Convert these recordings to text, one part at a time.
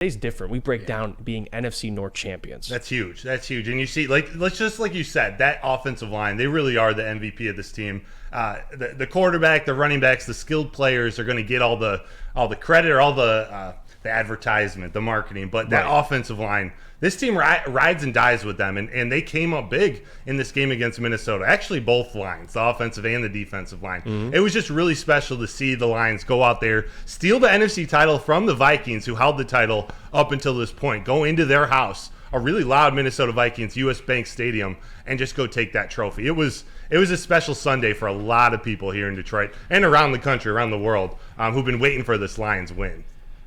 Today's different. We break down being NFC North champions. That's huge. That's huge. And you see, like you said, that offensive line, they really are the MVP of this team. The quarterback, the running backs, the skilled players are going to get all the credit or all the advertisement, the marketing. But that offensive line, this team rides and dies with them, and they came up big in this game against Minnesota. Actually, both lines, the offensive and the defensive line. Mm-hmm. It was just really special to see the Lions go out there, steal the NFC title from the Vikings, who held the title up until this point, go into their house, a really loud Minnesota Vikings, U.S. Bank Stadium, and just go take that trophy. It was a special Sunday for a lot of people here in Detroit and around the country, around the world, who've been waiting for this Lions win.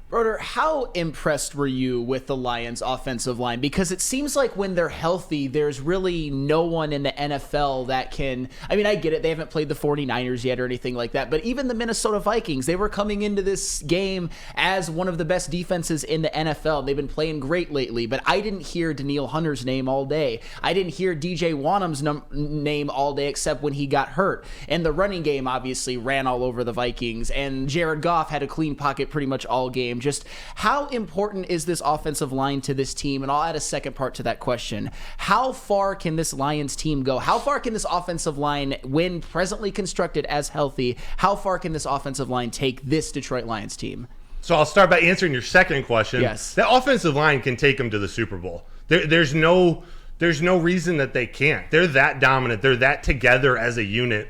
Broder, how impressed were you with the Lions' offensive line? Because it seems like when they're healthy, there's really no one in the NFL that can... I mean, I get it. They haven't played the 49ers yet or anything like that. But even the Minnesota Vikings, they were coming into this game as one of the best defenses in the NFL. They've been playing great lately. But I didn't hear Danielle Hunter's name all day. I didn't hear DJ Wanham's name all day except when he got hurt. And the running game obviously ran all over the Vikings. And Jared Goff had a clean pocket pretty much all game. Just how important is this offensive line to this team? And I'll add a second part to that question. How far can this Lions team go? How far can this offensive line, when presently constructed as healthy, how far can this offensive line take this Detroit Lions team? So I'll start by answering your second question. Yes. The offensive line can take them to the Super Bowl. There's no reason that they can't. They're that dominant. They're that together as a unit.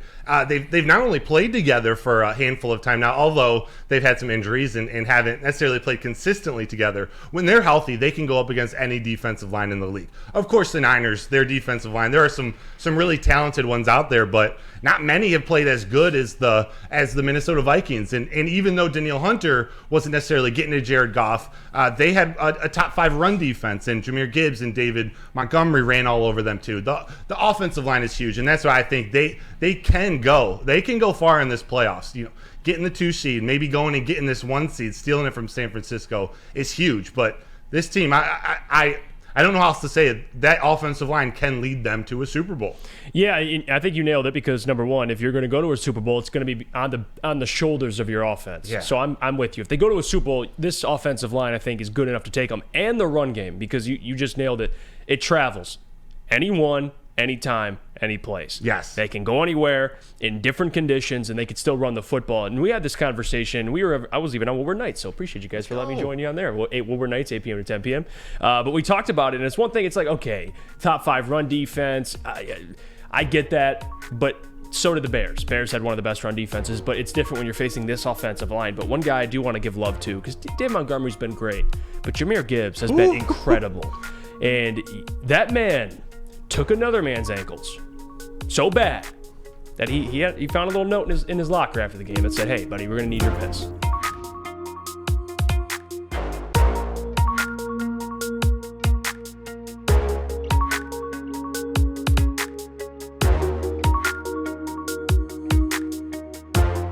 They've not only played together for a handful of time now, although they've had some injuries and haven't necessarily played consistently together. When they're healthy, they can go up against any defensive line in the league. Of course, the Niners, their defensive line, there are some really talented ones out there, but not many have played as good as the Minnesota Vikings. And even though Danielle Hunter wasn't necessarily getting to Jared Goff, they had a top 5 run defense, and Jahmyr Gibbs and David Montgomery ran all over them too. The offensive line is huge, and that's why I think they can go. They can go far in this playoffs. You know, getting the 2 seed, maybe going and getting this 1 seed, stealing it from San Francisco is huge. But this team, I don't know how else to say it. That offensive line can lead them to a Super Bowl. Yeah, I think you nailed it because, number one, if you're going to go to a Super Bowl, it's going to be on the shoulders of your offense. Yeah. So I'm with you. If they go to a Super Bowl, this offensive line, I think, is good enough to take them. And the run game, because you just nailed it. It travels. Anyone, anytime, any place. Yes. They can go anywhere in different conditions, and they can still run the football. And we had this conversation. I was even on Woodward Nights, so appreciate you guys for letting me join you on there. Woodward Nights, 8 p.m. to 10 p.m. But we talked about it, and it's one thing. It's like, okay, top 5 run defense. I get that, but so did the Bears. Bears had one of the best run defenses, but it's different when you're facing this offensive line. But one guy I do want to give love to, because David Montgomery's been great, but Jahmyr Gibbs has been incredible. And that man took another man's ankles so bad that he found a little note in his locker after the game that said, "Hey, buddy, we're going to need your piss."